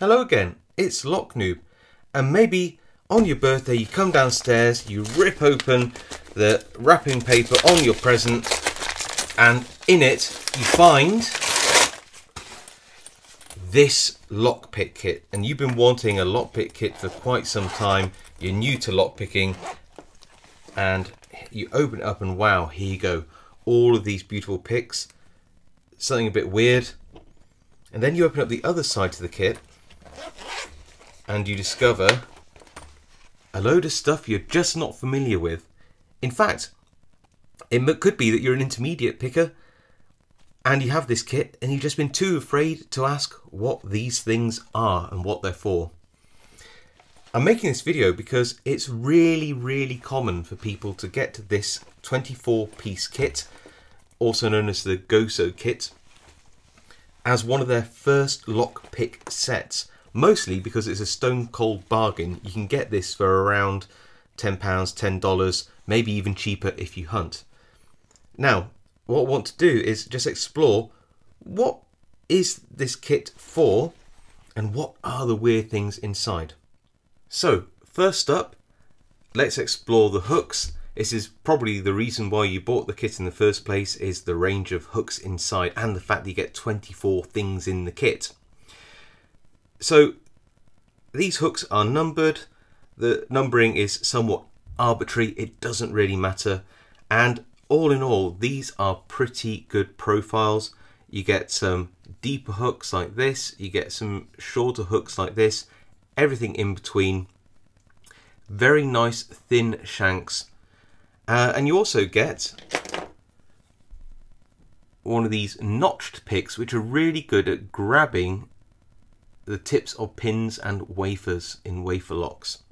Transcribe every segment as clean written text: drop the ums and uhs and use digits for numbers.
Hello again, it's Noob, and maybe on your birthday you come downstairs, you rip open the wrapping paper on your present, and in it you find this lockpick kit. And you've been wanting a lockpick kit for quite some time, you're new to lockpicking, and you open it up and wow, here you go, all of these beautiful picks, something a bit weird. And then you open up the other side to the kit and you discover a load of stuff you're just not familiar with. In fact, it could be that you're an intermediate picker and you have this kit and you've just been too afraid to ask what these things are and what they're for. I'm making this video because it's really common for people to get this 24-piece kit, also known as the GOSO kit, as one of their first lockpick sets. Mostly because it's a stone cold bargain. You can get this for around £10, $10, maybe even cheaper if you hunt. Now, what I want to do is just explore what is this kit for and what are the weird things inside. So, first up, let's explore the hooks. This is probably the reason why you bought the kit in the first place, is the range of hooks inside and the fact that you get 24 things in the kit. So these hooks are numbered. The numbering is somewhat arbitrary, it doesn't really matter, and all in all these are pretty good profiles. You get some deeper hooks like this, you get some shorter hooks like this, everything in between. Very nice thin shanks, and you also get one of these notched picks which are really good at grabbing the tips of pins and wafers in Wafer Locks.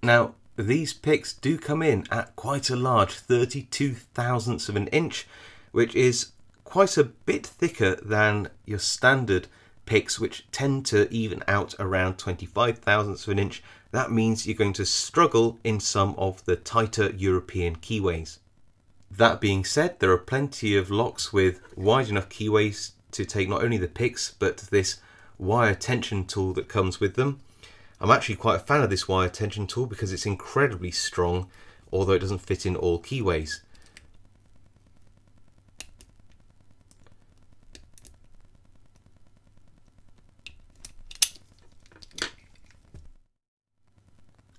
Now these picks do come in at quite a large 32 thousandths of an inch, which is quite a bit thicker than your standard picks, which tend to even out around 25 thousandths of an inch. That means you're going to struggle in some of the tighter European keyways. That being said, there are plenty of locks with wide enough keyways to take not only the picks but this wire tension tool that comes with them. I'm actually quite a fan of this wire tension tool because it's incredibly strong, although it doesn't fit in all keyways.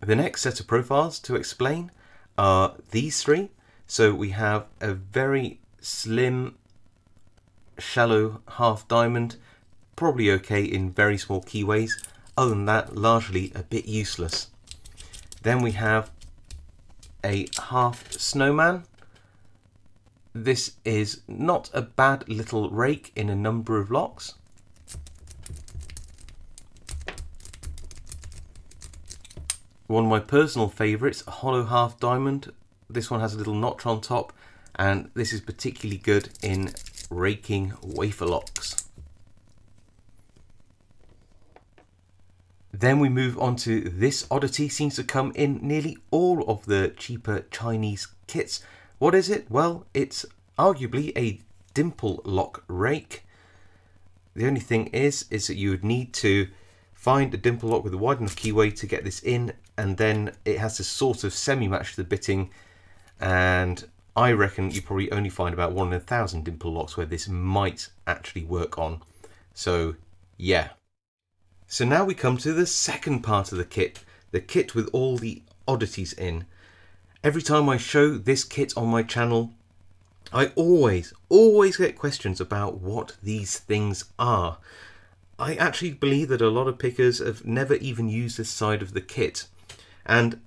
The next set of profiles to explain are these three. So we have a very slim, shallow half diamond, probably okay in very small keyways. Other than that, largely a bit useless. Then we have a half snowman. This is not a bad little rake in a number of locks. One of my personal favourites, a hollow half diamond. This one has a little notch on top, and this is particularly good in raking Wafer Locks. Then we move on to this oddity. Seems to come in nearly all of the cheaper Chinese kits. What is it? Well, it's arguably a dimple lock rake. The only thing is that you would need to find a dimple lock with a wide enough keyway to get this in, and then it has to sort of semi-match the bitting, and I reckon you probably only find about 1 in 1,000 dimple locks where this might actually work on. So yeah. So now we come to the second part of the kit with all the oddities in. Every time I show this kit on my channel, I always get questions about what these things are. I actually believe that a lot of pickers have never even used this side of the kit, and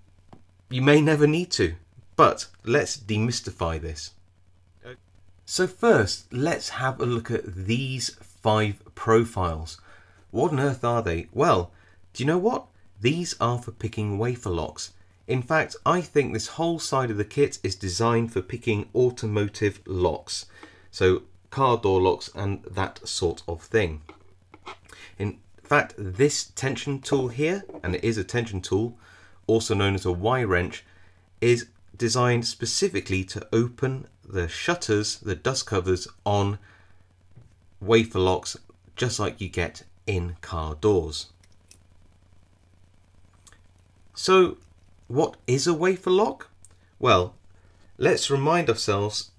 you may never need to, but let's demystify this. So first, let's have a look at these 5 profiles. What on earth are they? Well, do you know what? These are for picking Wafer Locks. In fact, I think this whole side of the kit is designed for picking automotive locks. So car door locks and that sort of thing. In fact, this tension tool here, and it is a tension tool, also known as a Y wrench, is designed specifically to open the shutters, the dust covers on Wafer Locks, just like you get in car doors. So what is a wafer lock? Well, let's remind ourselves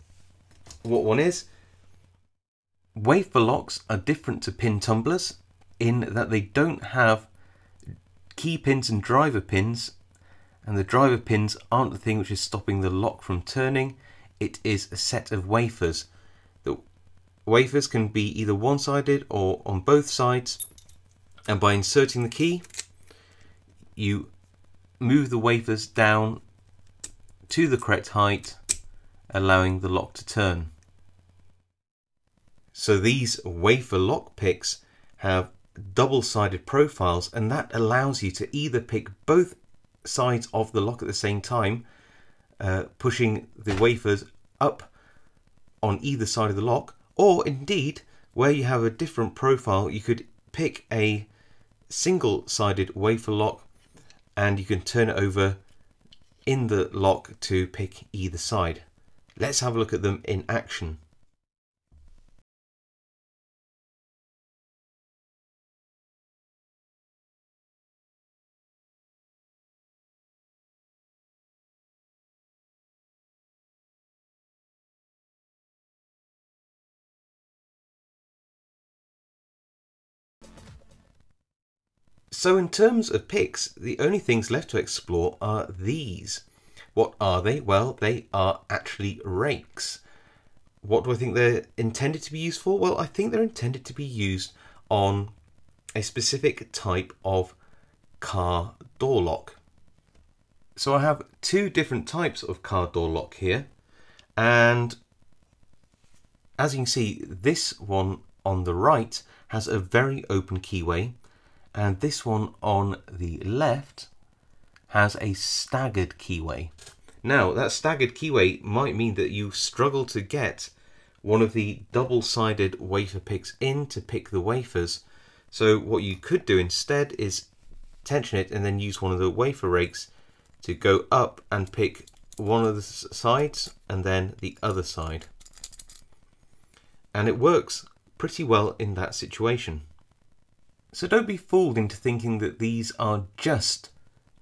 what one is. Wafer locks are different to pin tumblers in that they don't have key pins and driver pins, and the driver pins aren't the thing which is stopping the lock from turning. It is a set of wafers. The wafers can be either one-sided or on both sides, and by inserting the key you move the wafers down to the correct height, allowing the lock to turn. So these wafer lock picks have double-sided profiles, and that allows you to either pick both sides of the lock at the same time, pushing the wafers up on either side of the lock, or indeed where you have a different profile you could pick a single-sided wafer lock and you can turn it over in the lock to pick either side. Let's have a look at them in action. So in terms of picks, the only things left to explore are these. What are they? Well, they are actually rakes. What do I think they're intended to be used for? Well, I think they're intended to be used on a specific type of car door lock. So I have two different types of car door lock here, and as you can see, this one on the right has a very open keyway, and this one on the left has a staggered keyway. Now that staggered keyway might mean that you struggle to get one of the double-sided wafer picks in to pick the wafers. So what you could do instead is tension it and then use one of the wafer rakes to go up and pick one of the sides and then the other side. And it works pretty well in that situation. So don't be fooled into thinking that these are just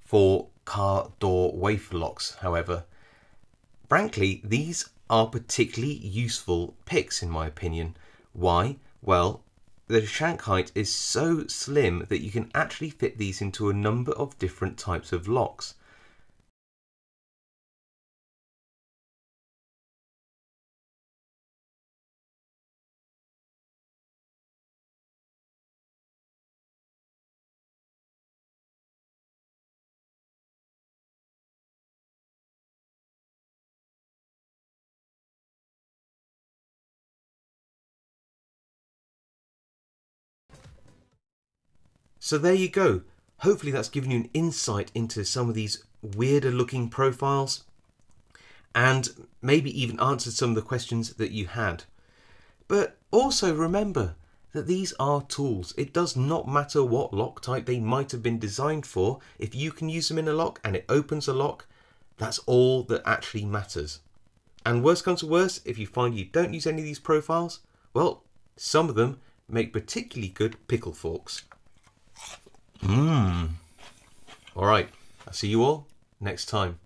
for car door wafer locks, however. Frankly, these are particularly useful picks in my opinion. Why? Well, the shank height is so slim that you can actually fit these into a number of different types of locks. So there you go. Hopefully that's given you an insight into some of these weirder looking profiles and maybe even answered some of the questions that you had. But also remember that these are tools. It does not matter what lock type they might have been designed for. If you can use them in a lock and it opens a lock, that's all that actually matters. And worst comes to worst, if you find you don't use any of these profiles, well, some of them make particularly good pickle forks. Alright, I'll see you all next time.